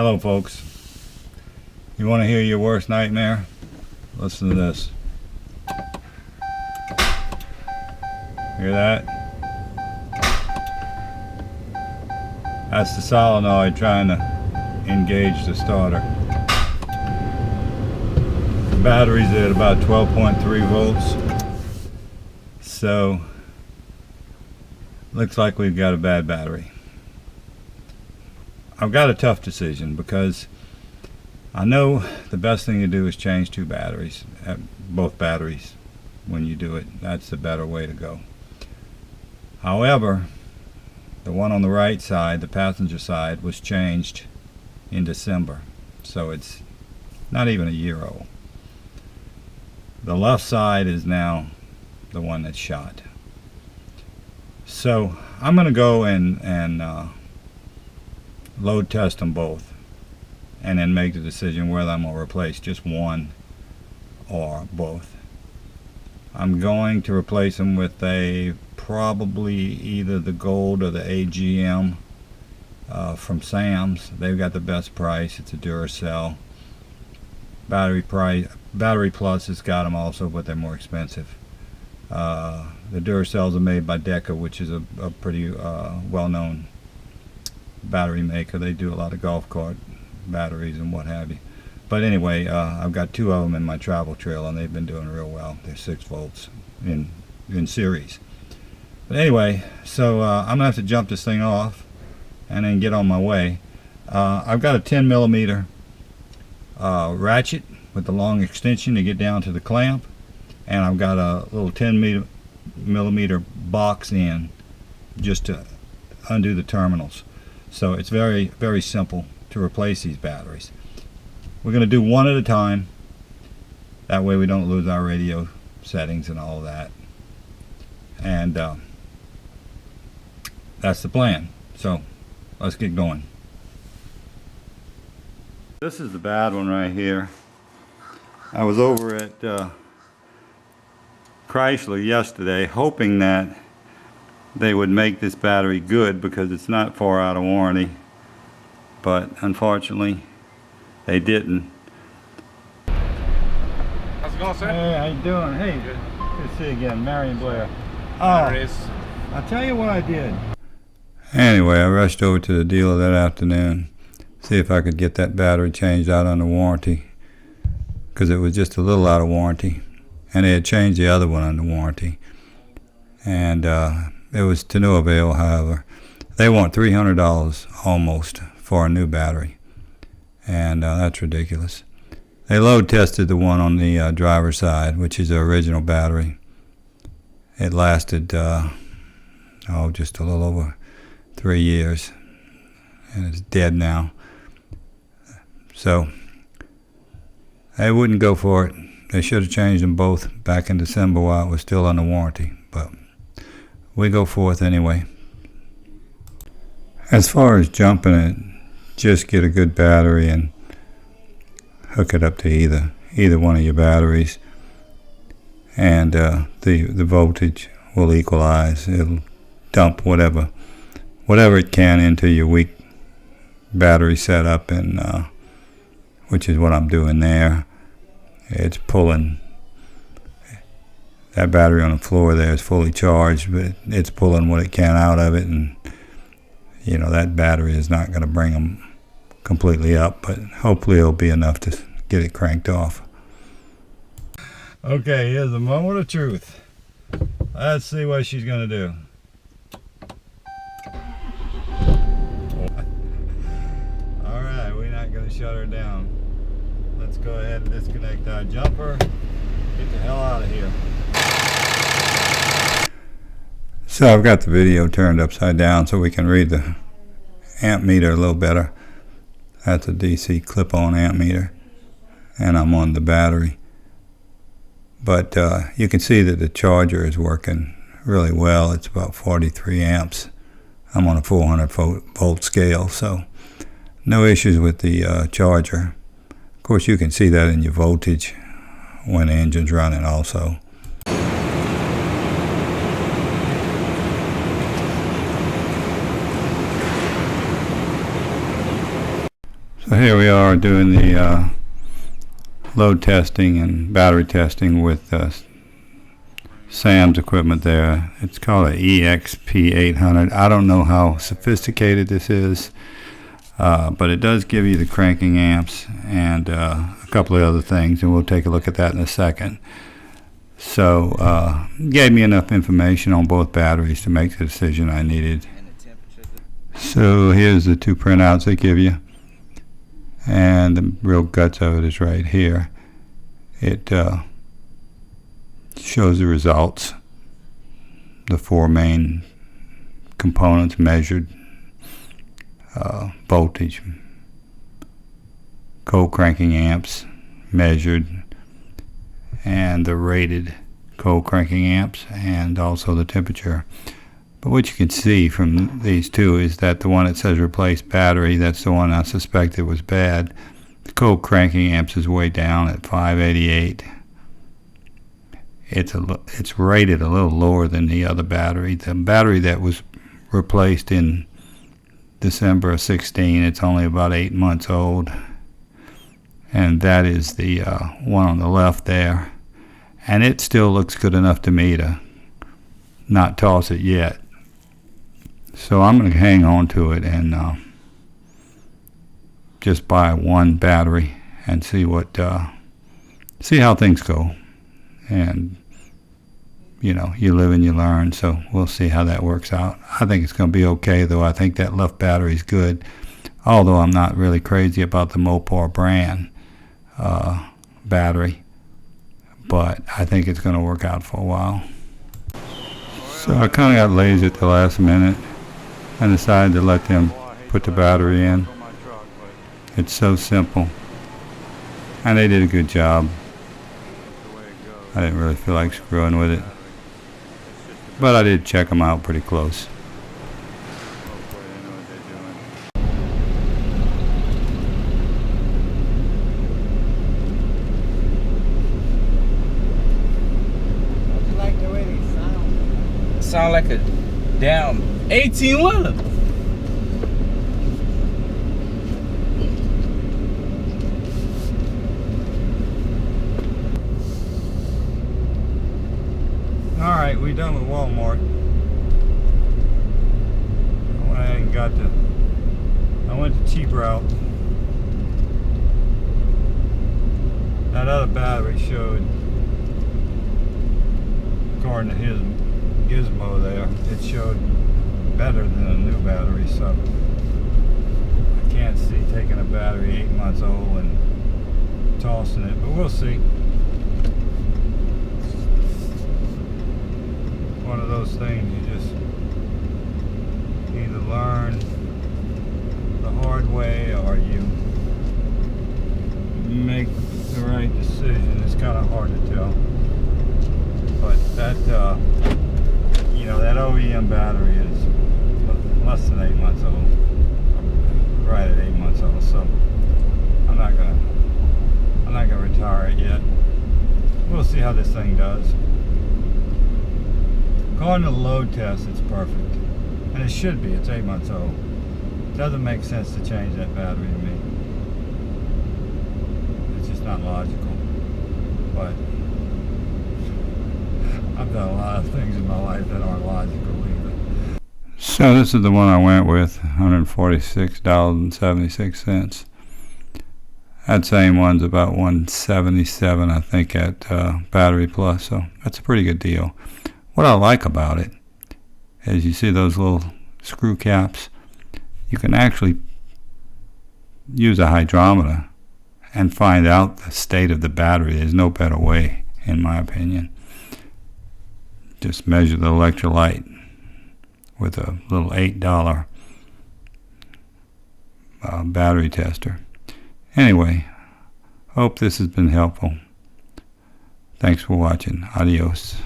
Hello folks. You want to hear your worst nightmare? Listen to this. Hear that? That's the solenoid trying to engage the starter. The battery's at about 12.3 volts. So looks like we've got a bad battery. I've got a tough decision because I know the best thing to do is change two batteries, both batteries when you do it. That's the better way to go. However, the one on the right side, the passenger side, was changed in December, so it's not even a year old. The left side is now the one that's shot. So I'm going to go and load test them both and then make the decision whether I'm going to replace just one or both. I'm going to replace them with a probably either the gold or the AGM from Sam's. They've got the best price. It's a Duracell. Battery Plus has got them also, but they're more expensive. The Duracells are made by Deca, which is a pretty well-known battery maker. They do a lot of golf cart batteries and what have you. But anyway, I've got two of them in my travel trailer, and they've been doing real well. They're 6 volts in series. But anyway, so I'm gonna have to jump this thing off and then get on my way. I've got a 10 millimeter ratchet with the long extension to get down to the clamp, and I've got a little 10 millimeter box in just to undo the terminals. So it's very, very simple to replace these batteries. We're going to do one at a time. That way we don't lose our radio settings and all of that. And that's the plan. So let's get going. This is the bad one right here. I was over at Chrysler yesterday hoping that they would make this battery good because it's not far out of warranty, but unfortunately they didn't. How's it going, sir? Hey, how you doing? Hey, good to see you again, Marion Blair. There it is. I'll tell you what I did. Anyway, I rushed over to the dealer that afternoon, see if I could get that battery changed out under warranty, because it was just a little out of warranty, and they had changed the other one under warranty, and it was to no avail. However, they want $300 almost for a new battery, and that's ridiculous. They load tested the one on the driver's side, which is the original battery. It lasted just a little over 3 years, and it's dead now. So they wouldn't go for it. They should have changed them both back in December while it was still under warranty, but we go forth anyway. As far as jumping it, just get a good battery and hook it up to either one of your batteries, and the voltage will equalize. It'll dump whatever it can into your weak battery setup, and which is what I'm doing there. It's pulling. That battery on the floor there is fully charged, but it's pulling what it can out of it, and you know that battery is not going to bring them completely up, but hopefully it'll be enough to get it cranked off. Okay, here's the moment of truth. Let's see what she's going to do. Alright, we're not going to shut her down. Let's go ahead and disconnect our jumper. Get the hell out of here. So I've got the video turned upside down so we can read the amp meter a little better. That's a DC clip-on amp meter, and I'm on the battery. But you can see that the charger is working really well. It's about 43 amps. I'm on a 400 volt scale, so no issues with the charger. Of course, you can see that in your voltage when the engine's running also. So here we are doing the load testing and battery testing with Sam's equipment there. It's called an EXP800. I don't know how sophisticated this is, but it does give you the cranking amps and a couple of other things, and we'll take a look at that in a second. So gave me enough information on both batteries to make the decision I needed. So here's the two printouts they give you, and the real guts of it is right here. It shows the results, the four main components measured: voltage, cold cranking amps measured, and the rated cold cranking amps, and also the temperature. But what you can see from these two is that the one that says replace battery, that's the one I suspected was bad. The cold cranking amps is way down at 588. It's rated a little lower than the other battery. The battery that was replaced in December of 16, it's only about 8 months old. And that is the one on the left there. And it still looks good enough to me to not toss it yet. So I'm going to hang on to it and just buy one battery and see how things go. And you know, you live and you learn, so we'll see how that works out. I think it's going to be okay, though. I think that left battery is good, although I'm not really crazy about the Mopar brand battery, but I think it's going to work out for a while. So I kind of got lazy at the last minute and decided to let them put the battery in. It's so simple, and they did a good job. I didn't really feel like screwing with it, but I did check them out pretty close. Don't you like the way they sound? Sound like a damn 18-wheeler. Alright, we done with Walmart. I went the cheap route. That other battery showed, according to his gizmo there, it showed better than a new battery, so I can't see taking a battery 8 months old and tossing it, but we'll see. One of those things you just either learn the hard way or you make the right decision. It's kind of hard to tell, but that you know, that OEM battery is less than 8 months old, right at 8 months old, so I'm not gonna retire it yet. We'll see how this thing does. According to the load test, it's perfect. And it should be. It's 8 months old. It doesn't make sense to change that battery to me. It's just not logical. But I've done a lot of things in my life that aren't logical either. So this is the one I went with, $146.76. That same one's about $177, I think, at Battery Plus. So that's a pretty good deal. What I like about it is you see those little screw caps. You can actually use a hydrometer and find out the state of the battery. There's no better way, in my opinion. Just measure the electrolyte with a little $8 battery tester. Anyway, hope this has been helpful. Thanks for watching. Adios.